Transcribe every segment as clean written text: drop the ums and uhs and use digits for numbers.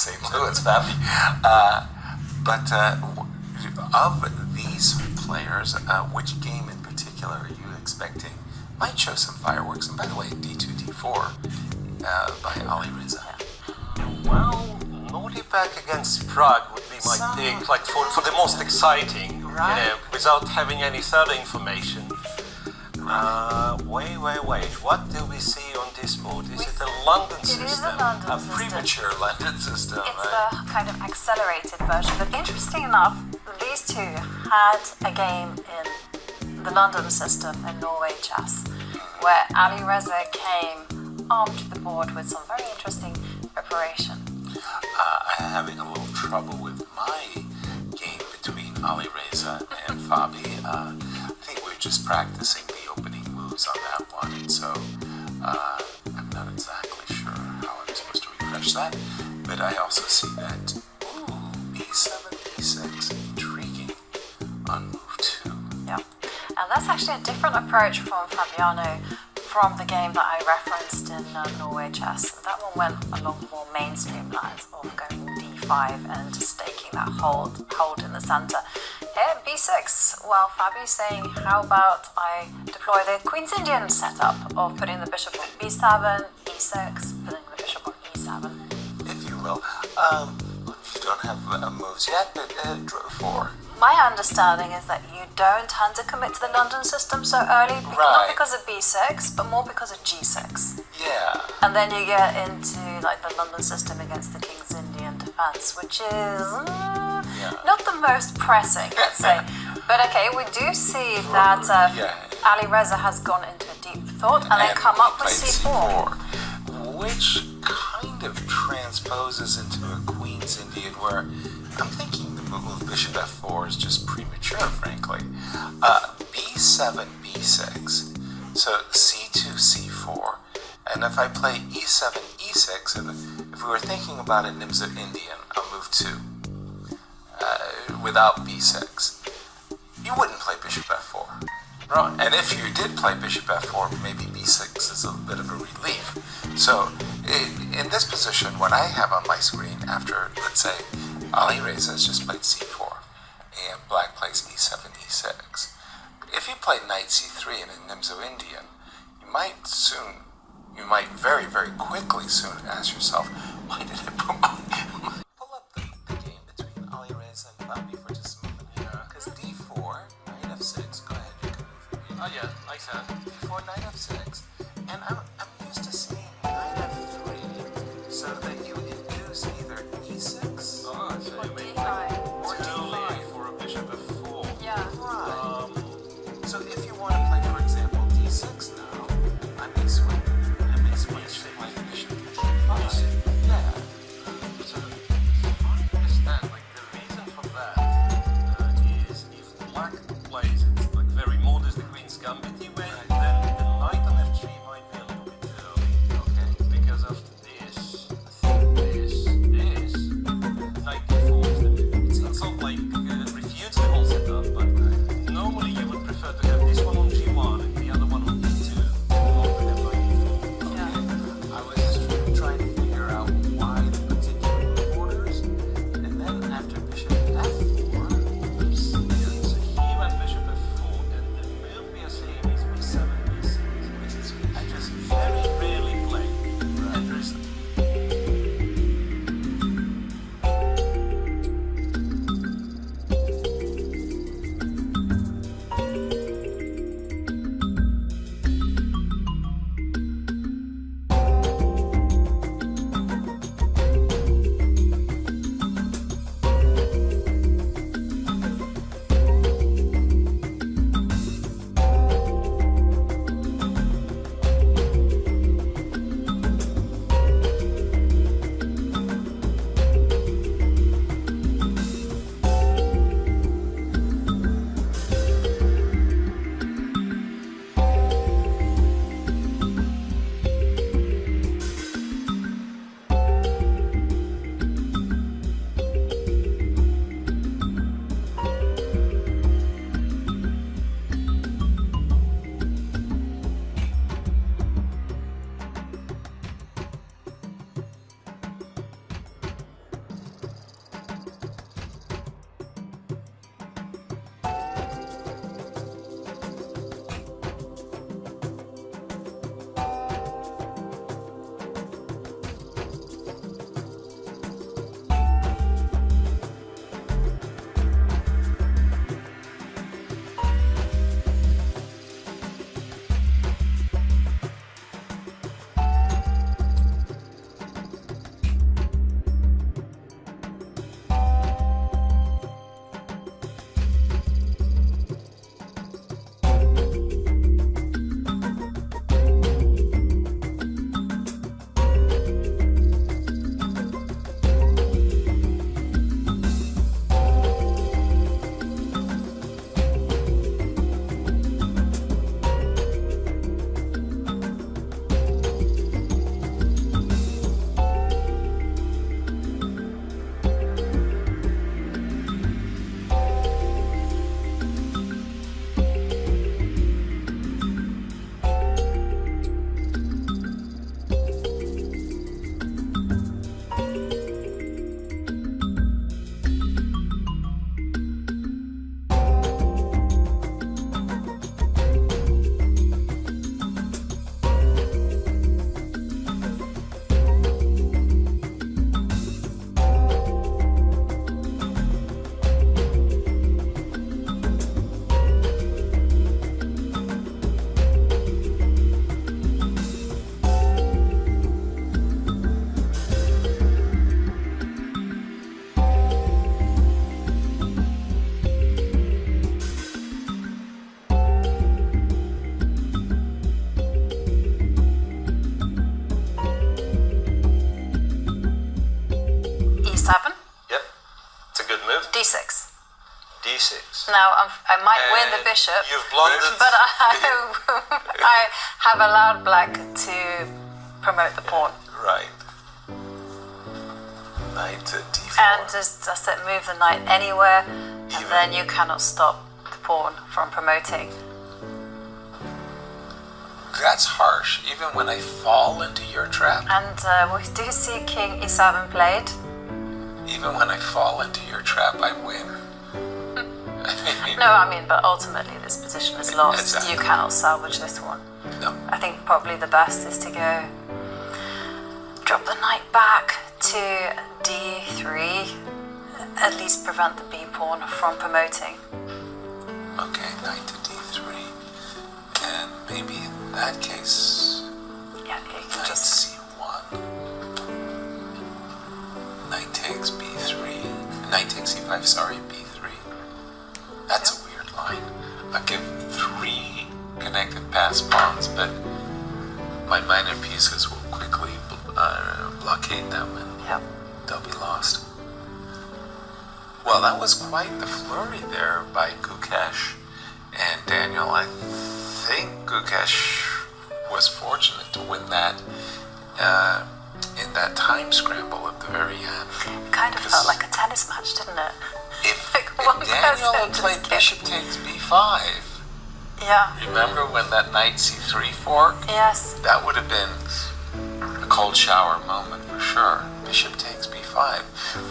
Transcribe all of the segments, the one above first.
St. Louis, Fabi. But of these players, which game in particular are you expecting might show some fireworks? And by the way, D2, D4 by Alireza. Well, Naughty Pack against Prague would be my pick, like for the most exciting, right. Without having any further information. Wait, what do we see on this board? Is it a London system? It is a London system. Premature London system, It's right? the kind of accelerated version, but interesting enough, these two had a game in the London system in Norway chess, where Alireza came onto the board with some very interesting preparation. I'm having a little trouble with my game between Alireza and Fabi. I think we're just practicing the opening moves on that one, so I'm not exactly sure how I'm supposed to refresh that. But I also see that, B7, B6, intriguing on move 2. Yeah, and that's actually a different approach from Fabiano from the game that I referenced in Norway chess. That one went along more mainstream lines of going d5 and staking that hold in the center. Here, b6. Well, Fabi's saying, how about I deploy the Queen's Indian setup of putting the bishop on b7, e6, putting the bishop on e7. If you will. You don't have moves yet, but draw 4. My understanding is that you don't tend to commit to the London system so early, not because of b6, but more because of g6. Yeah. And then you get into like the London system against the King's Indian defense, which is not the most pressing, let's say. But okay, we do see that Alireza has gone into deep thought and then come up with c4. Which kind of transposes into a Queen's Indian where I'm thinking the move bishop f4 is just premature, frankly. b7, b6, so c2, c4, and if I play e7, e6, and if we were thinking about a Nimzo Indian, I'll move 2 without b6. You wouldn't play bishop f4. Right. And if you did play bishop f4, maybe b6 is a bit of a relief. So in this position, what I have on my screen after, let's say, Alireza has just played c4 and black plays e7, e6. If you play knight c3 in a Nimzo Indian, you might very, very quickly soon ask yourself, why did I put my... Pull up the game between Alireza and Fabi for just a moment here, because d4, knight f6, go ahead. Oh yeah, like that. D4, knight f6, and I'm used to seeing knight f3, so that you induce either e6. Oh, so you mean or d5 for a bishop f4. Yeah. Right. So if you want to play, for example, d6 now, I may swing my bishop to d5. Yeah. So I understand, like the reason for that is if black plays it like very modest the Queen's Gambit, you win. e7. Yep, it's a good move. d6. d6. Now, I might win the bishop, You've blundered. but I have allowed black to promote the pawn. Right. Knight to d4. And just it, move the knight anywhere, and then you cannot stop the pawn from promoting. That's harsh, even when I fall into your trap. And we do see king e7 played. Even when I fall into your trap, I win. No, I mean, but ultimately this position is lost. Exactly. You cannot salvage this one. No. I think probably the best is to go drop the knight back to d3, at least prevent the b pawn from promoting. Okay, knight to d3. And maybe in that case, Yeah, you can knight just... c1. Knight takes b3. Knight takes c5, sorry, b3. That's a weird line. I give 3 connected pass pawns, but my minor pieces will quickly blockade them and Yep. they'll be lost. Well, that was quite the flurry there by Gukesh and Daniel. I think Gukesh was fortunate to win that in that time scramble at the very end. It kind of felt like a tennis match, didn't it? If One Daniel person had played just bishop takes b5, Yeah. remember when that knight c3 fork? Yes. That would have been a cold shower moment for sure. Bishop takes b5.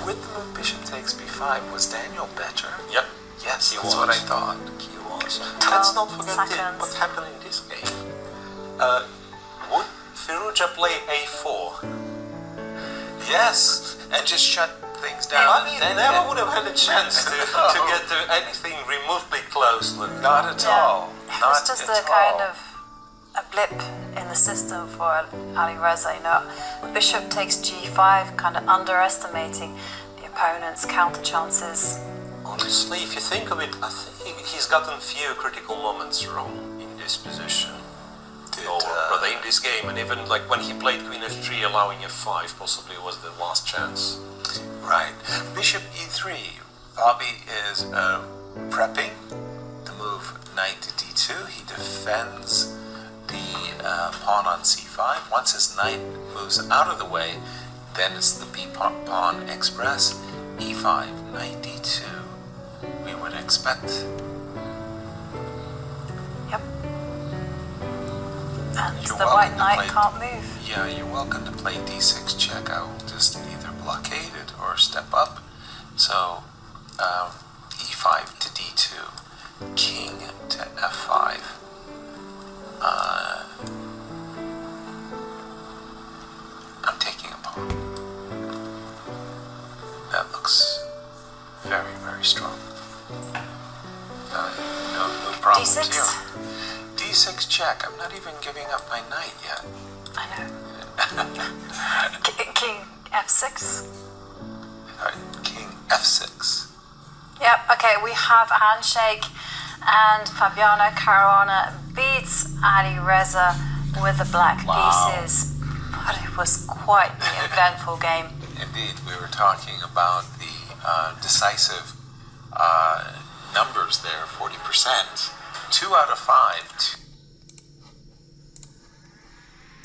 With the move bishop takes b5, was Daniel better? Yep. Yes, He that's was. what I thought. He was. 12 Let's not forget seconds. what happened in this game. Would Firouzja play a4? Yes, and just shut things down. I mean, they never would have had a chance to get to anything remotely close. Not at all. It Not was just at a kind all. of a blip in the system for Alireza, you know. Bishop takes g5, kind of underestimating the opponent's counter chances. Honestly, if you think of it, I think he's gotten few critical moments wrong in this position. Or rather in this game, and even like when he played queen f3, allowing f5 possibly was the last chance. Right. Bishop e3. Bobby is prepping the move knight to d2. He defends the pawn on c5. Once his knight moves out of the way, then it's the b pawn express. e5, knight d2. We would expect. Yep. And You're the welcome white to knight play- can't move. Yeah, you're welcome to play d6 check. I will just either blockade it or step up. So, e5 to d2, king to f5. I'm taking a pawn. That looks very, very strong. No problems D6? here. D6 check. I'm not even giving up my knight yet. I know. King f6. King f6. Yep, okay, we have a handshake, and Fabiano Caruana beats Alireza with the black pieces. But it was quite the eventful game. Indeed, we were talking about the decisive numbers there, 40%. 2 out of 5.